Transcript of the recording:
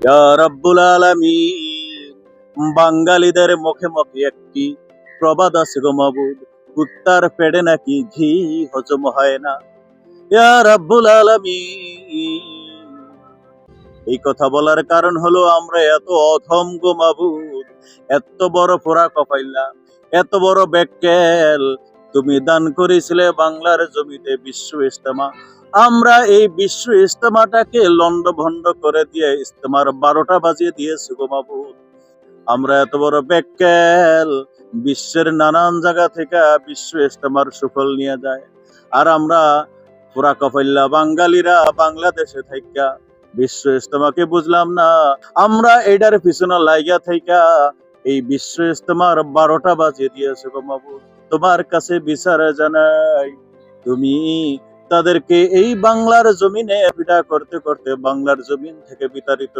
ইয়া রাব্বুল আলামিন, বাঙালিদের মুখে মুখে একটি প্রবাদ আছে গো মাবুদ, কুত্তার পেটে নাকি ঘি হজম হয় না। ইয়া রাব্বুল আলামিন, এই কথা বলার কারণ হলো আমরা এত অধম গো মাবুদ, এত বড় পোড়া কপাইলা, এত বড় বেক্কেল তুমি দান করেছিলে বাংলার জমিতে বিশ্ব ইস্তেমা। আমরা এই বিশ্ব ইস্তেমাটাকে লন্ডভন্ড করে দিয়ে ইস্তেমার 12টা বাজিয়ে দিয়েছি গো মাবুদ। আমরা এত বড় বেক্কেল, বিশ্বের নানান জায়গা থেকে বিশ্ব ইস্তেমার সুফল নিয়ে যায়, আর আমরা পুরা কপাইল্লা বাঙালিরা বাংলাদেশে থাইকা বিশ্ব ইস্তেমাকে বুঝলাম না। আমরা এটার পিছনে লাইগা থাইকা এই বিশ্ব ইস্তেমার 12টা বাজিয়ে দিয়েছে গো মাবুদ। তোমার কাছে বিচার জানাই, তুমি তাদেরকে এই বাংলার জমিনে বিদা করতে করতে বাংলার জমিন থেকে বিতাড়িত